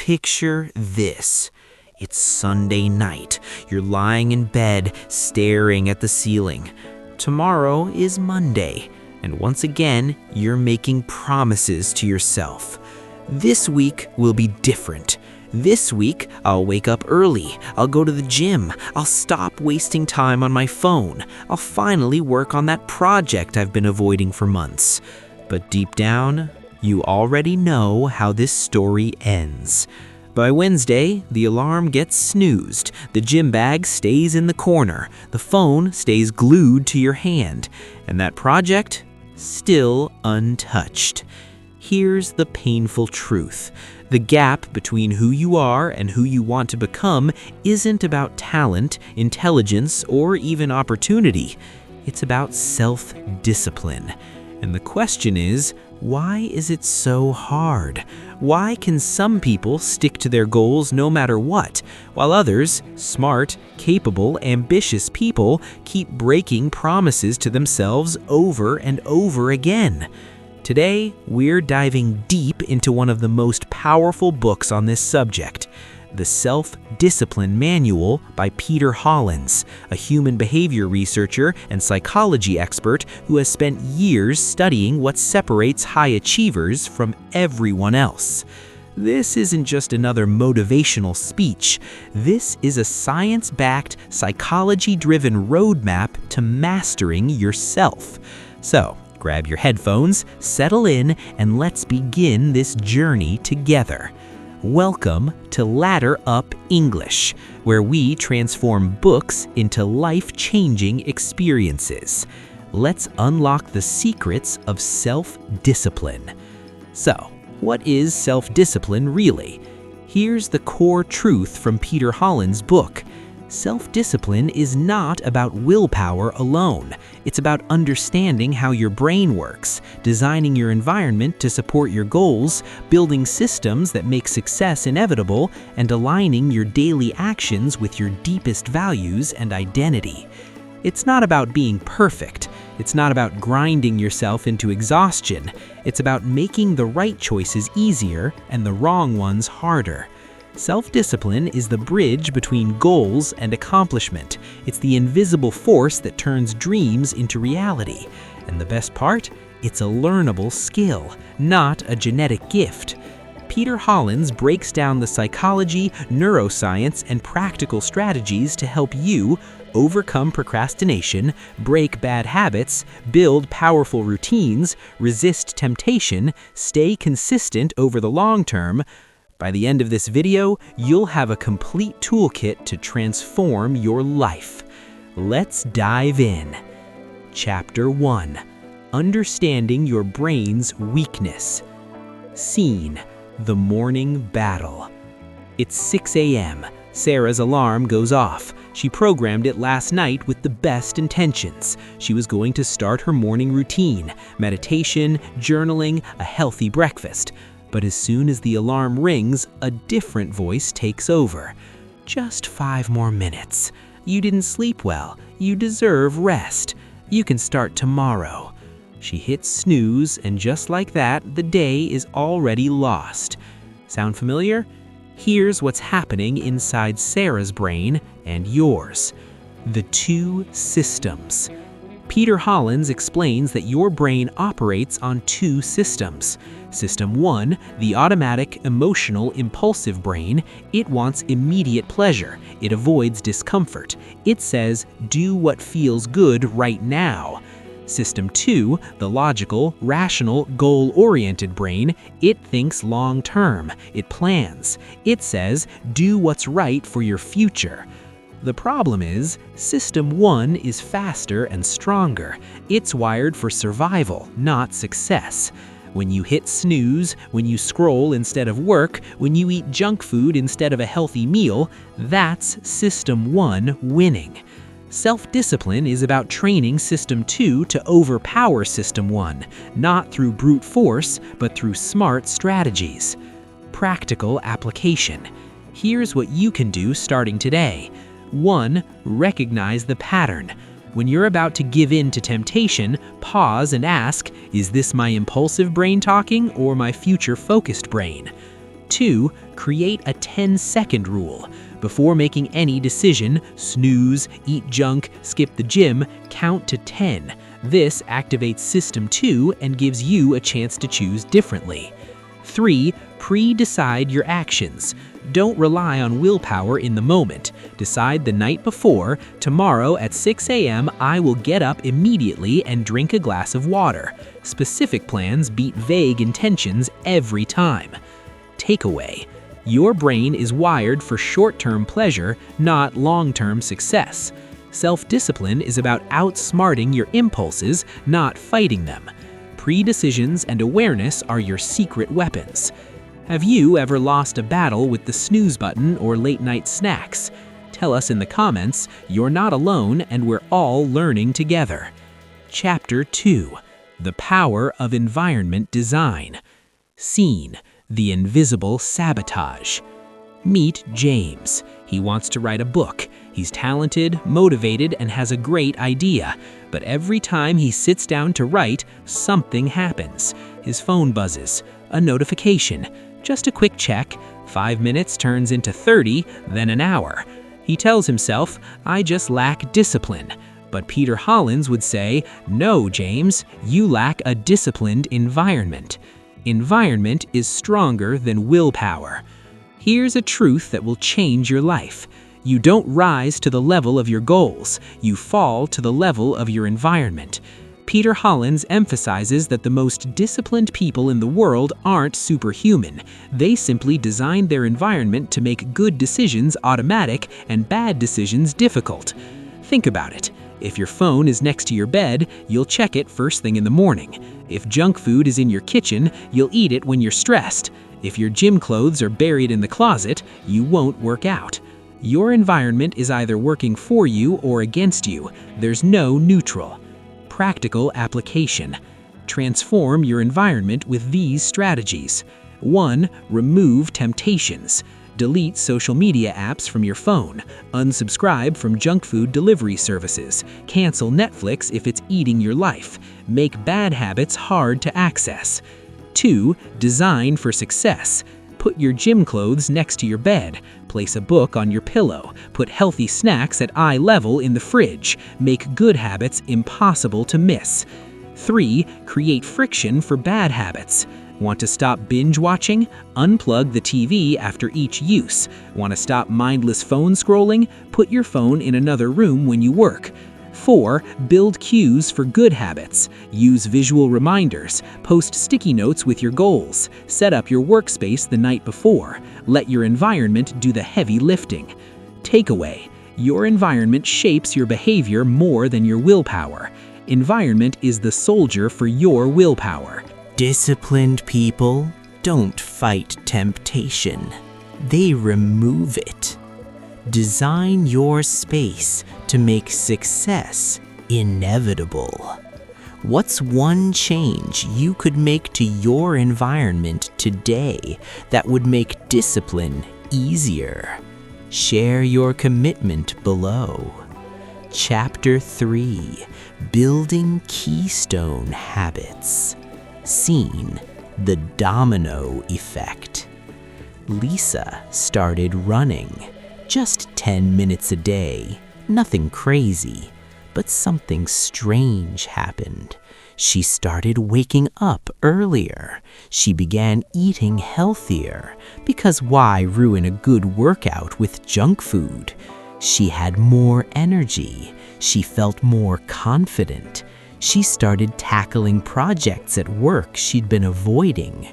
Picture this. It's Sunday night. You're lying in bed, staring at the ceiling. Tomorrow is Monday, and once again, you're making promises to yourself. This week will be different. This week, I'll wake up early. I'll go to the gym. I'll stop wasting time on my phone. I'll finally work on that project I've been avoiding for months. But deep down, you already know how this story ends. By Wednesday, the alarm gets snoozed, the gym bag stays in the corner, the phone stays glued to your hand, and that project, still untouched. Here's the painful truth. The gap between who you are and who you want to become isn't about talent, intelligence, or even opportunity. It's about self-discipline. And the question is, why is it so hard? Why can some people stick to their goals no matter what, while others, smart, capable, ambitious people, keep breaking promises to themselves over and over again? Today, we're diving deep into one of the most powerful books on this subject, The Self-Discipline Manual by Peter Hollins, a human behavior researcher and psychology expert who has spent years studying what separates high achievers from everyone else. This isn't just another motivational speech. This is a science-backed, psychology-driven roadmap to mastering yourself. So, grab your headphones, settle in, and let's begin this journey together. Welcome to Ladder Up English, where we transform books into life-changing experiences. Let's unlock the secrets of self-discipline. So, what is self-discipline really? Here's the core truth from Peter Hollins' book. Self-discipline is not about willpower alone. It's about understanding how your brain works, designing your environment to support your goals, building systems that make success inevitable, and aligning your daily actions with your deepest values and identity. It's not about being perfect. It's not about grinding yourself into exhaustion. It's about making the right choices easier and the wrong ones harder. Self-discipline is the bridge between goals and accomplishment. It's the invisible force that turns dreams into reality. And the best part? It's a learnable skill, not a genetic gift. Peter Hollins breaks down the psychology, neuroscience, and practical strategies to help you overcome procrastination, break bad habits, build powerful routines, resist temptation, stay consistent over the long term. By the end of this video, you'll have a complete toolkit to transform your life. Let's dive in. Chapter 1. Understanding your brain's weakness. Scene: the morning battle. It's 6 a.m. Sarah's alarm goes off. She programmed it last night with the best intentions. She was going to start her morning routine: meditation, journaling, a healthy breakfast. But as soon as the alarm rings, a different voice takes over. Just 5 more minutes. You didn't sleep well. You deserve rest. You can start tomorrow. She hits snooze, and just like that, the day is already lost. Sound familiar? Here's what's happening inside Sarah's brain and yours. The two systems. Peter Hollins explains that your brain operates on 2 systems. System 1, the automatic, emotional, impulsive brain, it wants immediate pleasure. It avoids discomfort. It says, do what feels good right now. System 2, the logical, rational, goal-oriented brain, it thinks long-term. It plans. It says, do what's right for your future. The problem is, System 1 is faster and stronger. It's wired for survival, not success. When you hit snooze, when you scroll instead of work, when you eat junk food instead of a healthy meal, that's System 1 winning. Self-discipline is about training System 2 to overpower System 1, not through brute force, but through smart strategies. Practical application. Here's what you can do starting today. 1. Recognize the pattern. When you're about to give in to temptation, pause and ask, is this my impulsive brain talking or my future-focused brain? 2. Create a 10-second rule. Before making any decision, snooze, eat junk, skip the gym, count to 10. This activates System 2 and gives you a chance to choose differently. 3. Pre-decide your actions. Don't rely on willpower in the moment. Decide the night before, tomorrow at 6 a.m. I will get up immediately and drink a glass of water. Specific plans beat vague intentions every time. Takeaway: your brain is wired for short-term pleasure, not long-term success. Self-discipline is about outsmarting your impulses, not fighting them. Pre-decisions and awareness are your secret weapons. Have you ever lost a battle with the snooze button or late-night snacks? Tell us in the comments. You're not alone, and we're all learning together. Chapter 2: The Power of Environment Design. Scene: the invisible sabotage. Meet James. He wants to write a book. He's talented, motivated, and has a great idea. But every time he sits down to write, something happens. His phone buzzes. A notification. Just a quick check. 5 minutes turns into 30, then an hour. He tells himself, I just lack discipline. But Peter Hollins would say, no, James, you lack a disciplined environment. Environment is stronger than willpower. Here's a truth that will change your life. You don't rise to the level of your goals. You fall to the level of your environment. Peter Hollins emphasizes that the most disciplined people in the world aren't superhuman. They simply designed their environment to make good decisions automatic and bad decisions difficult. Think about it. If your phone is next to your bed, you'll check it first thing in the morning. If junk food is in your kitchen, you'll eat it when you're stressed. If your gym clothes are buried in the closet, you won't work out. Your environment is either working for you or against you. There's no neutral. Practical application. Transform your environment with these strategies. 1. Remove temptations. Delete social media apps from your phone. Unsubscribe from junk food delivery services. Cancel Netflix if it's eating your life. Make bad habits hard to access. 2. Design for success. Put your gym clothes next to your bed. Place a book on your pillow. Put healthy snacks at eye level in the fridge. Make good habits impossible to miss. 3. Create friction for bad habits. Want to stop binge watching? Unplug the TV after each use. Want to stop mindless phone scrolling? Put your phone in another room when you work. 4. Build cues for good habits. Use visual reminders. Post sticky notes with your goals. Set up your workspace the night before. Let your environment do the heavy lifting. Takeaway: your environment shapes your behavior more than your willpower. Environment is the soldier for your willpower. Disciplined people don't fight temptation. They remove it. Design your space to make success inevitable. What's one change you could make to your environment today that would make discipline easier? Share your commitment below. Chapter 3: Building Keystone Habits. Scene: the domino effect. Lisa started running. Just 10 minutes a day. Nothing crazy, but something strange happened. She started waking up earlier. She began eating healthier, because why ruin a good workout with junk food? She had more energy. She felt more confident. She started tackling projects at work she'd been avoiding.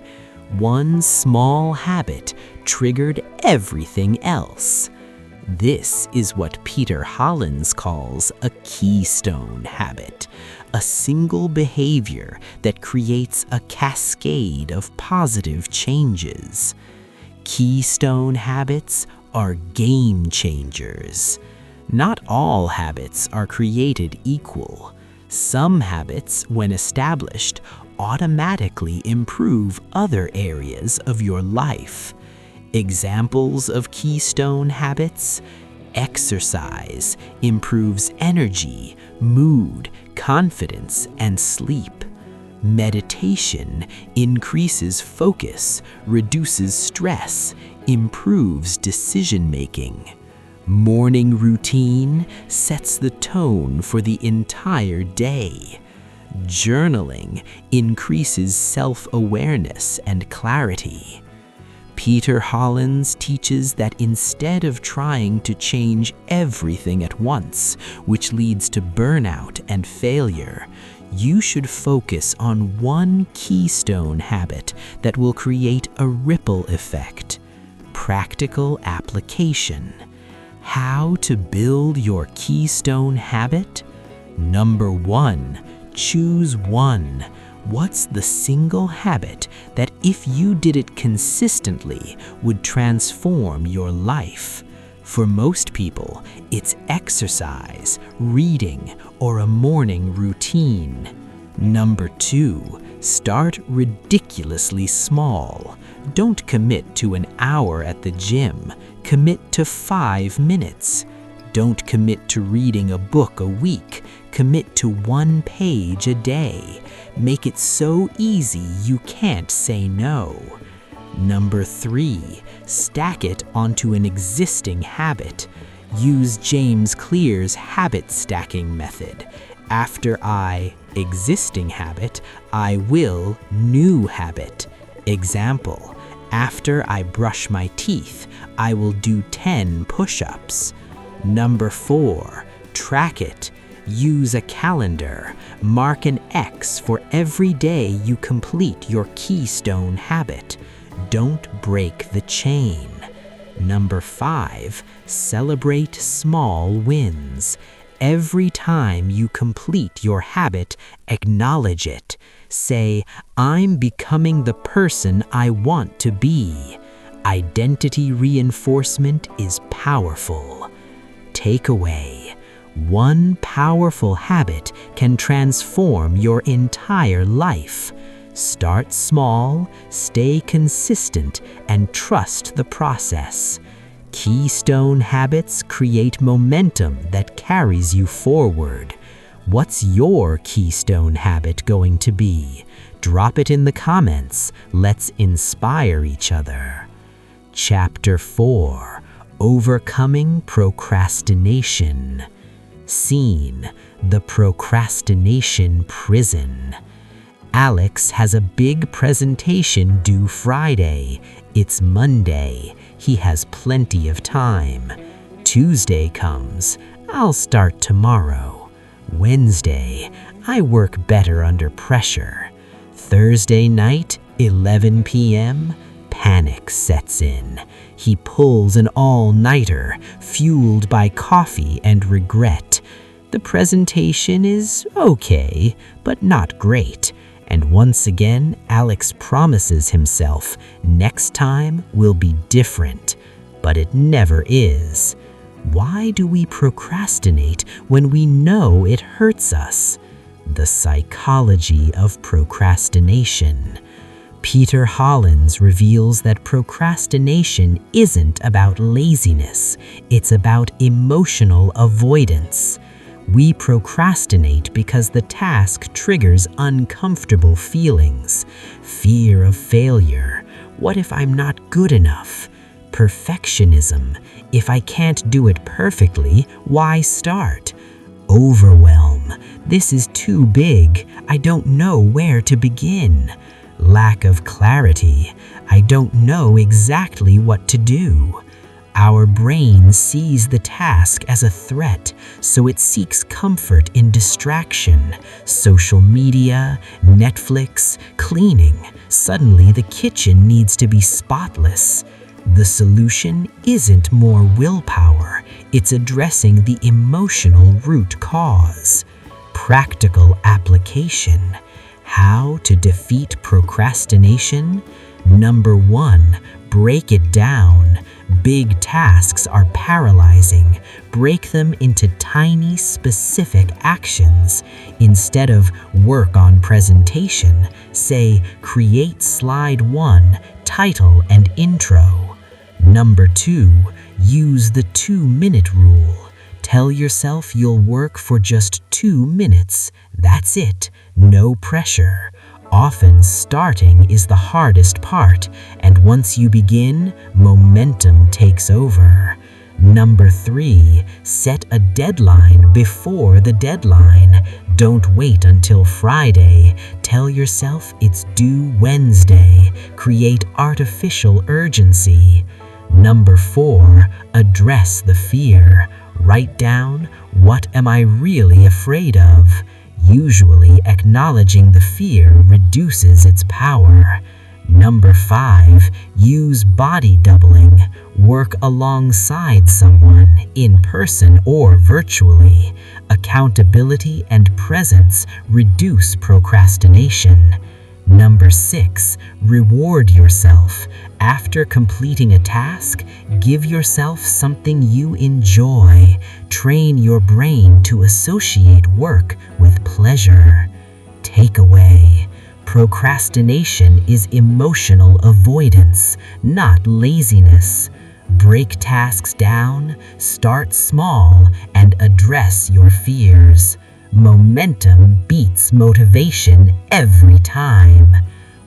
One small habit triggered everything else. This is what Peter Hollins calls a keystone habit, a single behavior that creates a cascade of positive changes. Keystone habits are game changers. Not all habits are created equal. Some habits, when established, automatically improve other areas of your life. Examples of keystone habits: exercise improves energy, mood, confidence, and sleep. Meditation increases focus, reduces stress, improves decision-making. Morning routine sets the tone for the entire day. Journaling increases self-awareness and clarity. Peter Hollins teaches that instead of trying to change everything at once, which leads to burnout and failure, you should focus on one keystone habit that will create a ripple effect. Practical application. How to build your keystone habit? Number 1, choose one. What's the single habit that if you did it consistently would transform your life? For most people, it's exercise, reading, or a morning routine. Number 2, start ridiculously small. Don't commit to an hour at the gym. Commit to 5 minutes. Don't commit to reading a book a week. Commit to 1 page a day. Make it so easy you can't say no. Number 3, stack it onto an existing habit. Use James Clear's habit stacking method. After I, existing habit, I will, new habit. Example, after I brush my teeth, I will do 10 push-ups. Number 4, track it. Use a calendar. Mark an X for every day you complete your keystone habit. Don't break the chain. Number 5, celebrate small wins. Every time you complete your habit, acknowledge it. Say, I'm becoming the person I want to be. Identity reinforcement is powerful. Takeaway. One powerful habit can transform your entire life. Start small, stay consistent, and trust the process. Keystone habits create momentum that carries you forward. What's your keystone habit going to be? Drop it in the comments. Let's inspire each other. Chapter 4: Overcoming Procrastination. Scene: the procrastination prison. Alex has a big presentation due Friday. It's Monday. He has plenty of time. Tuesday comes. I'll start tomorrow. Wednesday, I work better under pressure. Thursday night, 11 p.m., panic sets in. He pulls an all-nighter, fueled by coffee and regret. The presentation is okay, but not great. And once again, Alex promises himself, next time will be different. But it never is. Why do we procrastinate when we know it hurts us? The psychology of procrastination. Peter Hollins reveals that procrastination isn't about laziness, it's about emotional avoidance. We procrastinate because the task triggers uncomfortable feelings. Fear of failure. What if I'm not good enough? Perfectionism. If I can't do it perfectly, why start? Overwhelm. This is too big. I don't know where to begin. Lack of clarity. I don't know exactly what to do. Our brain sees the task as a threat, so it seeks comfort in distraction. Social media, Netflix, cleaning. Suddenly the kitchen needs to be spotless. The solution isn't more willpower, it's addressing the emotional root cause. Practical application. How to defeat procrastination? Number 1, break it down. Big tasks are paralyzing. Break them into tiny, specific actions. Instead of work on presentation, say create slide 1, title and intro. Number 2, use the 2-minute rule. Tell yourself you'll work for just 2 minutes. That's it. No pressure. Often starting is the hardest part, and once you begin, momentum takes over. Number 3, set a deadline before the deadline. Don't wait until Friday. Tell yourself it's due Wednesday. Create artificial urgency. Number 4, address the fear. Write down, what am I really afraid of? Usually, acknowledging the fear reduces its power. Number 5, use body doubling. Work alongside someone, in person or virtually. Accountability and presence reduce procrastination. Number 6, reward yourself. After completing a task, give yourself something you enjoy. Train your brain to associate work with pleasure. Takeaway: procrastination is emotional avoidance, not laziness. Break tasks down, start small, and address your fears. Momentum beats motivation every time.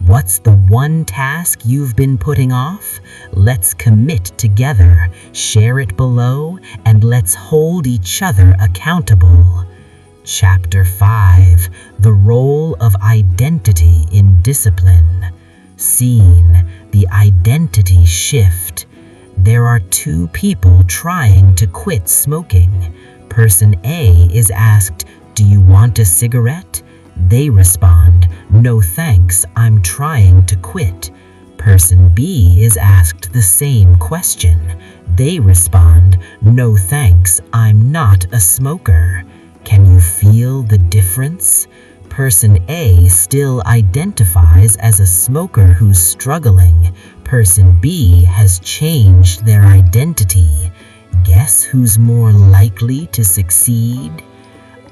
What's the one task you've been putting off? Let's commit together, share it below, and let's hold each other accountable. Chapter 5: The Role of Identity in Discipline. Scene: the identity shift. There are two people trying to quit smoking. Person A is asked, "Do you want a cigarette?" They respond, "No thanks, I'm trying to quit." Person B is asked the same question. They respond, "No thanks, I'm not a smoker." Can you feel the difference? Person A still identifies as a smoker who's struggling. Person B has changed their identity. Guess who's more likely to succeed?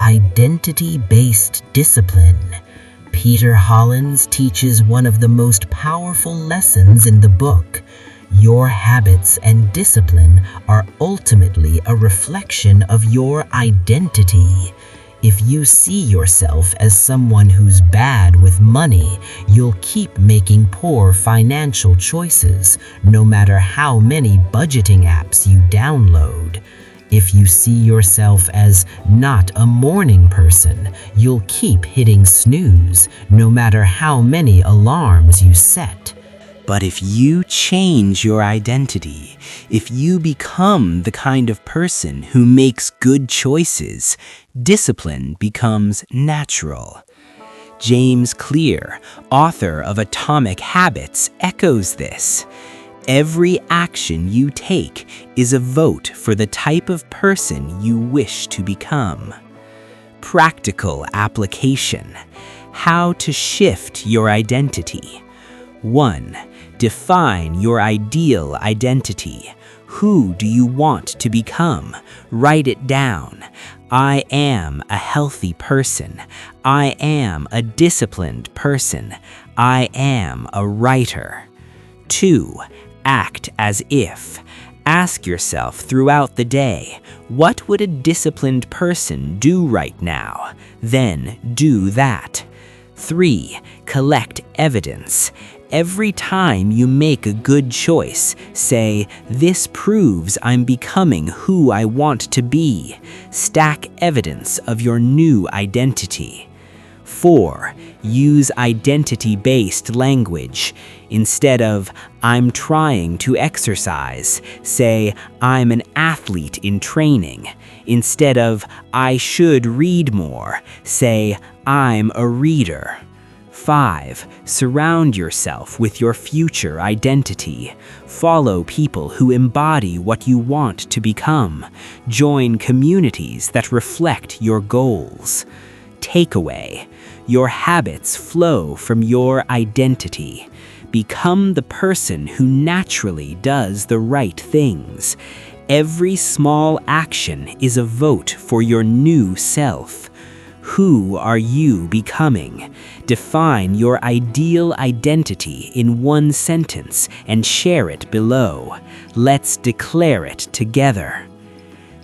Identity-based discipline. Peter Hollins teaches one of the most powerful lessons in the book. Your habits and discipline are ultimately a reflection of your identity. If you see yourself as someone who's bad with money, you'll keep making poor financial choices, no matter how many budgeting apps you download. If you see yourself as not a morning person, you'll keep hitting snooze, no matter how many alarms you set. But if you change your identity, if you become the kind of person who makes good choices, discipline becomes natural. James Clear, author of Atomic Habits, echoes this. Every action you take is a vote for the type of person you wish to become. Practical application: how to shift your identity. 1. Define your ideal identity. Who do you want to become? Write it down. I am a healthy person. I am a disciplined person. I am a writer. 2. Act as if. Ask yourself throughout the day, what would a disciplined person do right now? Then do that. 3. Collect evidence. Every time you make a good choice, say, "This proves I'm becoming who I want to be." Stack evidence of your new identity. 4. Use identity-based language. Instead of, "I'm trying to exercise," say, "I'm an athlete in training." Instead of, "I should read more," say, "I'm a reader." 5. Surround yourself with your future identity. Follow people who embody what you want to become. Join communities that reflect your goals. Takeaway: your habits flow from your identity. Become the person who naturally does the right things. Every small action is a vote for your new self. Who are you becoming? Define your ideal identity in one sentence and share it below. Let's declare it together.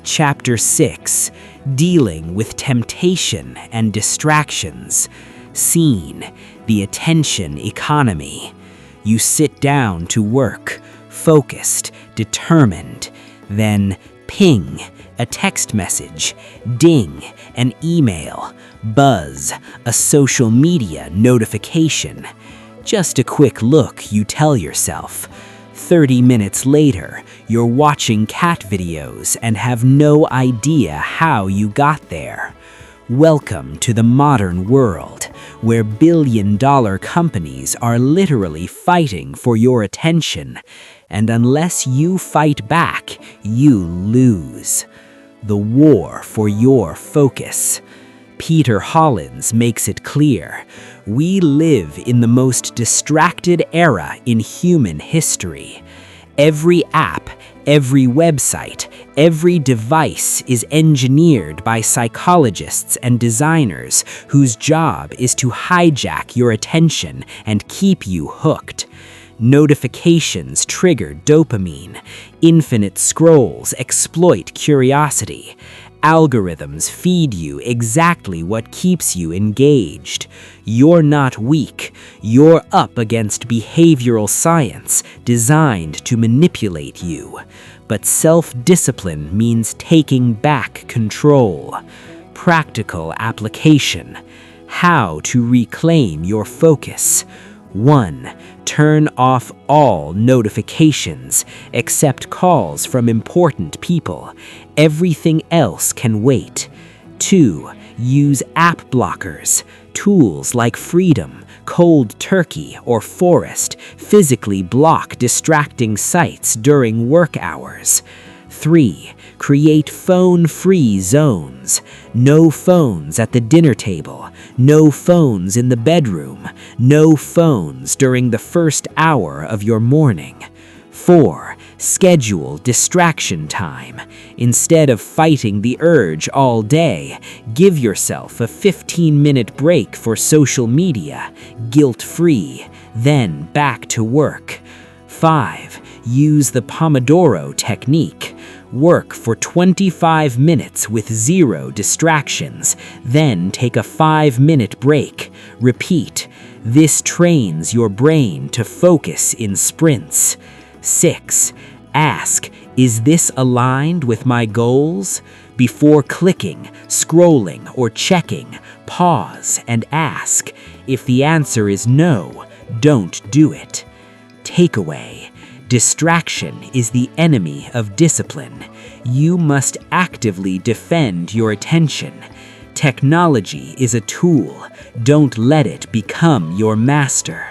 Chapter 6: Dealing with Temptation and Distractions. Scene, the attention economy. You sit down to work, focused, determined. Then ping, a text message. Ding, an email. Buzz, a social media notification. Just a quick look, you tell yourself. 30 minutes later, you're watching cat videos and have no idea how you got there. Welcome to the modern world, where billion-dollar companies are literally fighting for your attention, and unless you fight back, you lose. The war for your focus. Peter Hollins makes it clear, we live in the most distracted era in human history. Every app, every website, every device is engineered by psychologists and designers whose job is to hijack your attention and keep you hooked. Notifications trigger dopamine. Infinite scrolls exploit curiosity. Algorithms feed you exactly what keeps you engaged. You're not weak. You're up against behavioral science designed to manipulate you. But self-discipline means taking back control. Practical application. How to reclaim your focus. 1. Turn off all notifications, except calls from important people. Everything else can wait. 2. Use app blockers. Tools like Freedom, Cold Turkey, or Forest physically block distracting sites during work hours. 3. Create phone-free zones. No phones at the dinner table. No phones in the bedroom. No phones during the first hour of your morning. 4. Schedule distraction time. Instead of fighting the urge all day, give yourself a 15-minute break for social media, guilt-free, then back to work. 5. Use the Pomodoro technique. Work for 25 minutes with 0 distractions, then take a 5-minute break. Repeat. This trains your brain to focus in sprints. 6. Ask, is this aligned with my goals? Before clicking, scrolling, or checking, pause and ask. If the answer is no, don't do it. Takeaway. Distraction is the enemy of discipline. You must actively defend your attention. Technology is a tool. Don't let it become your master.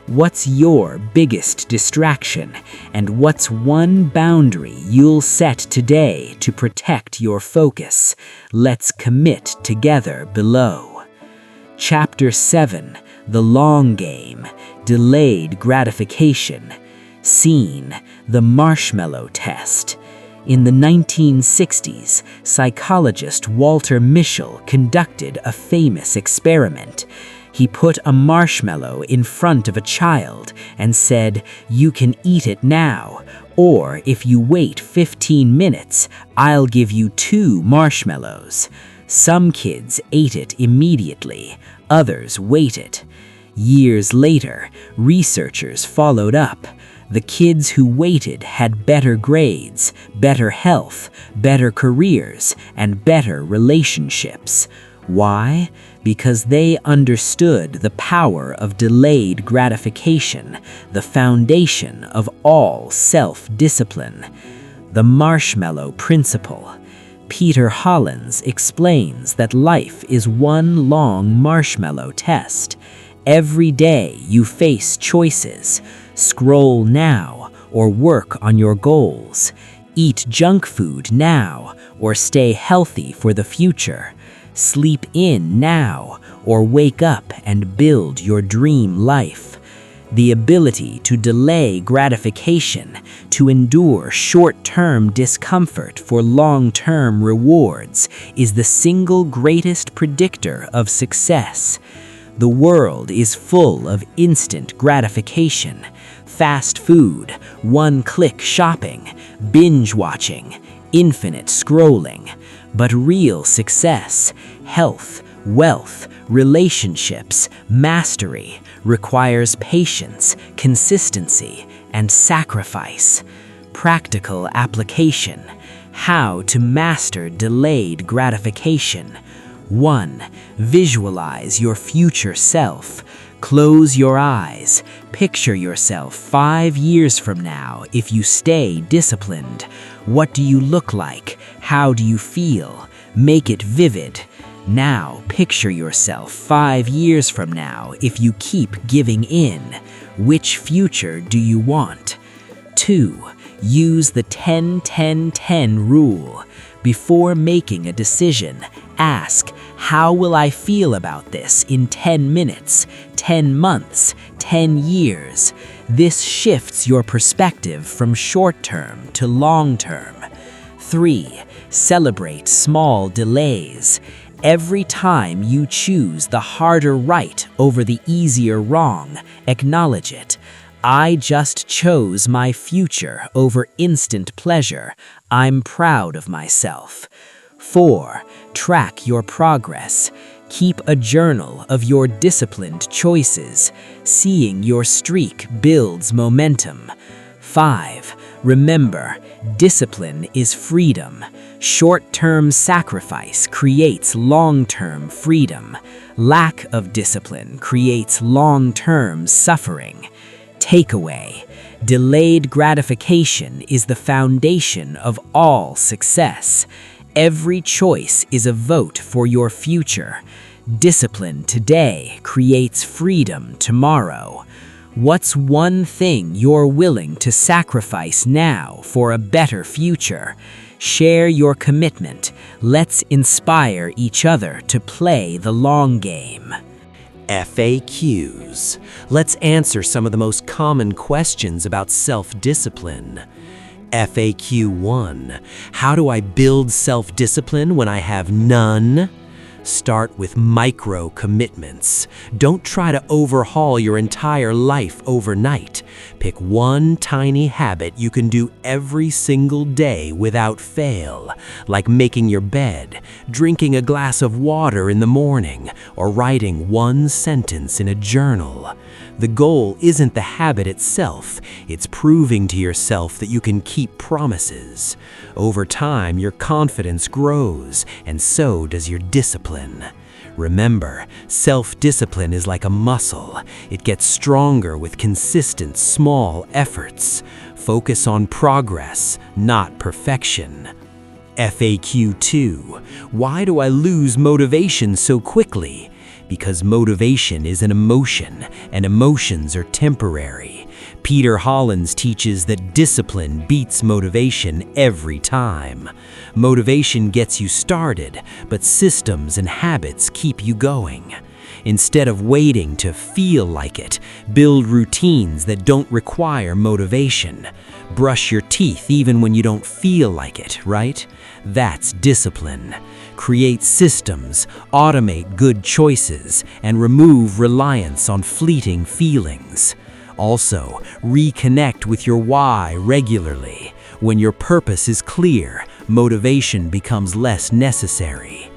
What's your biggest distraction, and what's one boundary you'll set today to protect your focus? Let's commit together below. Chapter 7, The Long Game, Delayed Gratification. Scene, the marshmallow test. In the 1960s, psychologist Walter Mischel conducted a famous experiment. He put a marshmallow in front of a child and said, "You can eat it now, or if you wait 15 minutes, I'll give you 2 marshmallows." Some kids ate it immediately, others waited. Years later, researchers followed up. The kids who waited had better grades, better health, better careers, and better relationships. Why? Because they understood the power of delayed gratification, the foundation of all self-discipline. The marshmallow principle. Peter Hollins explains that life is one long marshmallow test. Every day you face choices. Scroll now or work on your goals. Eat junk food now or stay healthy for the future. Sleep in now or wake up and build your dream life. The ability to delay gratification, to endure short-term discomfort for long-term rewards, is the single greatest predictor of success. The world is full of instant gratification. Fast food, one-click shopping, binge-watching, infinite scrolling. But real success, health, Wealth, relationships, mastery requires patience, consistency, and sacrifice. Practical application. How to master delayed gratification. 1. Visualize your future self. Close your eyes. Picture yourself 5 years from now if you stay disciplined. What do you look like? How do you feel? Make it vivid. Now picture yourself 5 years from now if you keep giving in. Which future do you want? 2. Use the 10-10-10 rule. Before making a decision, ask, how will I feel about this in 10 minutes, 10 months, 10 years? This shifts your perspective from short-term to long-term. 3. Celebrate small delays. Every time you choose the harder right over the easier wrong, acknowledge it. I just chose my future over instant pleasure. I'm proud of myself. 4. Track your progress. Keep a journal of your disciplined choices. Seeing your streak builds momentum. 5. Remember, discipline is freedom. Short-term sacrifice creates long-term freedom. Lack of discipline creates long-term suffering. Takeaway: delayed gratification is the foundation of all success. Every choice is a vote for your future. Discipline today creates freedom tomorrow. What's one thing you're willing to sacrifice now for a better future? Share your commitment. Let's inspire each other to play the long game. FAQs. Let's answer some of the most common questions about self-discipline. FAQ 1. How do I build self-discipline when I have none? Start with micro commitments. Don't try to overhaul your entire life overnight. Pick one tiny habit you can do every single day without fail, like making your bed, drinking a glass of water in the morning, or writing one sentence in a journal. The goal isn't the habit itself, it's proving to yourself that you can keep promises. Over time, your confidence grows, and so does your discipline. Remember, self-discipline is like a muscle. It gets stronger with consistent small efforts. Focus on progress, not perfection. FAQ 2. Why do I lose motivation so quickly? Because motivation is an emotion, and emotions are temporary. Peter Hollins teaches that discipline beats motivation every time. Motivation gets you started, but systems and habits keep you going. Instead of waiting to feel like it, build routines that don't require motivation. Brush your teeth even when you don't feel like it, right? That's discipline. Create systems, automate good choices, and remove reliance on fleeting feelings. Also, reconnect with your why regularly. When your purpose is clear, motivation becomes less necessary.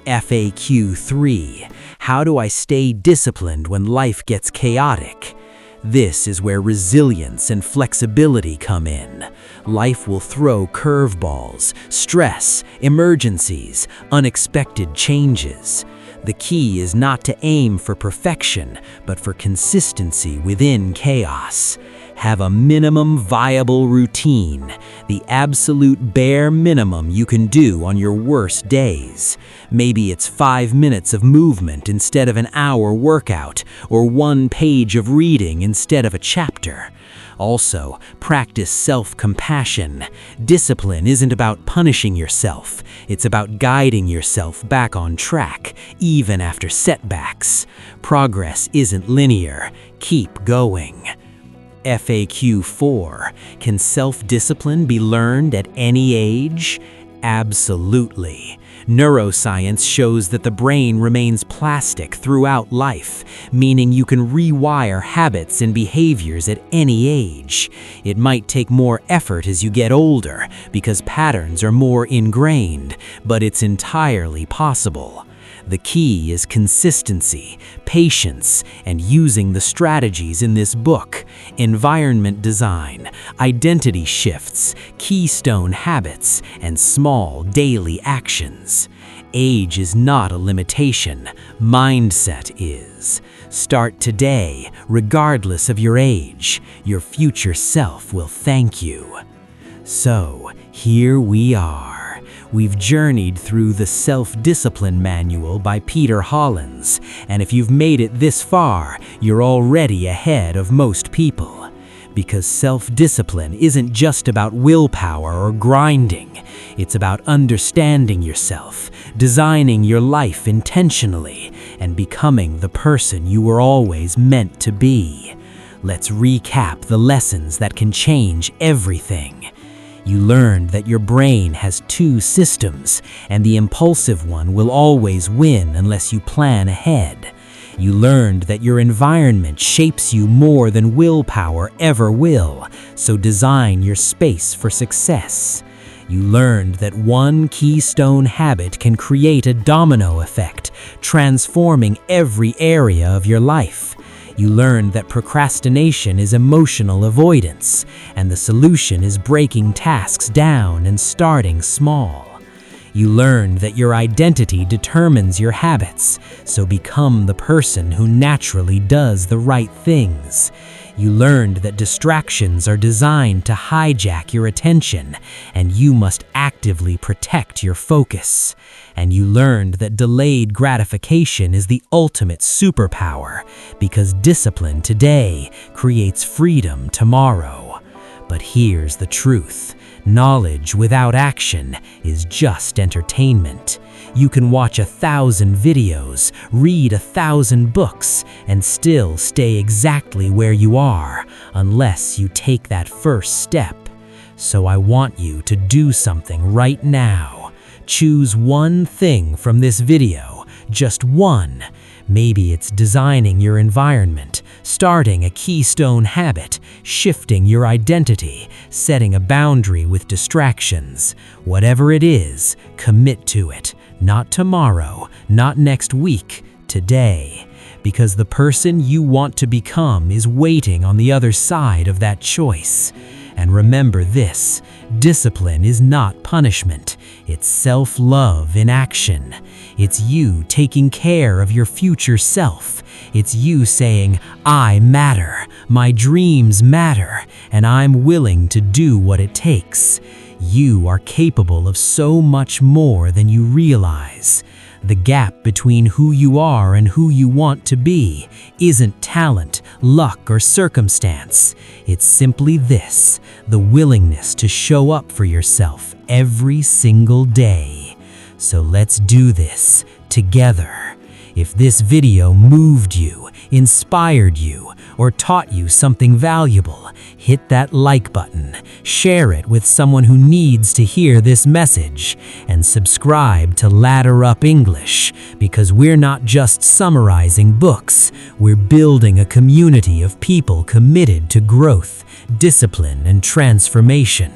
FAQ 3. How do I stay disciplined when life gets chaotic? This is where resilience and flexibility come in. Life will throw curveballs, stress, emergencies, unexpected changes. The key is not to aim for perfection, but for consistency within chaos. Have a minimum viable routine, the absolute bare minimum you can do on your worst days. Maybe it's 5 minutes of movement instead of an hour workout, or 1 page of reading instead of a chapter. Also, practice self-compassion. Discipline isn't about punishing yourself. It's about guiding yourself back on track, even after setbacks. Progress isn't linear. Keep going. FAQ 4. Can self-discipline be learned at any age? Absolutely. Neuroscience shows that the brain remains plastic throughout life, meaning you can rewire habits and behaviors at any age. It might take more effort as you get older because patterns are more ingrained, but it's entirely possible. The key is consistency, patience, and using the strategies in this book: environment design, identity shifts, keystone habits, and small daily actions. Age is not a limitation, mindset is. Start today, regardless of your age. Your future self will thank you. So, here we are. We've journeyed through the Self-Discipline Manual by Peter Hollins, and if you've made it this far, you're already ahead of most people. Because self-discipline isn't just about willpower or grinding. It's about understanding yourself, designing your life intentionally, and becoming the person you were always meant to be. Let's recap the lessons that can change everything. You learned that your brain has two systems, and the impulsive one will always win unless you plan ahead. You learned that your environment shapes you more than willpower ever will, so design your space for success. You learned that one keystone habit can create a domino effect, transforming every area of your life. You learned that procrastination is emotional avoidance, and the solution is breaking tasks down and starting small. You learned that your identity determines your habits, so become the person who naturally does the right things. You learned that distractions are designed to hijack your attention, and you must actively protect your focus. And you learned that delayed gratification is the ultimate superpower, because discipline today creates freedom tomorrow. But here's the truth. Knowledge without action is just entertainment. You can watch 1,000 videos, read 1,000 books, and still stay exactly where you are, unless you take that first step. So I want you to do something right now. Choose one thing from this video, just one. Maybe it's designing your environment, starting a keystone habit, shifting your identity, setting a boundary with distractions. Whatever it is, commit to it. Not tomorrow, not next week, today. Because the person you want to become is waiting on the other side of that choice. And remember this, discipline is not punishment. It's self-love in action. It's you taking care of your future self. It's you saying, I matter, my dreams matter, and I'm willing to do what it takes. You are capable of so much more than you realize. The gap between who you are and who you want to be isn't talent, luck, or circumstance. It's simply this, the willingness to show up for yourself every single day. So let's do this together. If this video moved you, inspired you, or taught you something valuable, hit that like button, share it with someone who needs to hear this message, and subscribe to Ladder Up English, because we're not just summarizing books, we're building a community of people committed to growth, discipline, and transformation.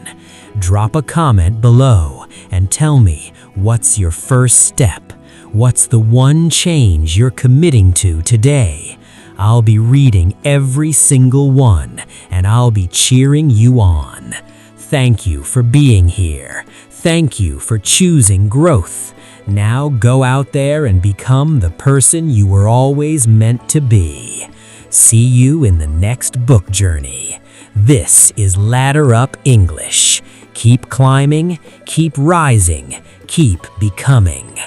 Drop a comment below and tell me, what's your first step? What's the one change you're committing to today? I'll be reading every single one, and I'll be cheering you on. Thank you for being here. Thank you for choosing growth. Now go out there and become the person you were always meant to be. See you in the next book journey. This is Ladder Up English. Keep climbing, keep rising, keep becoming.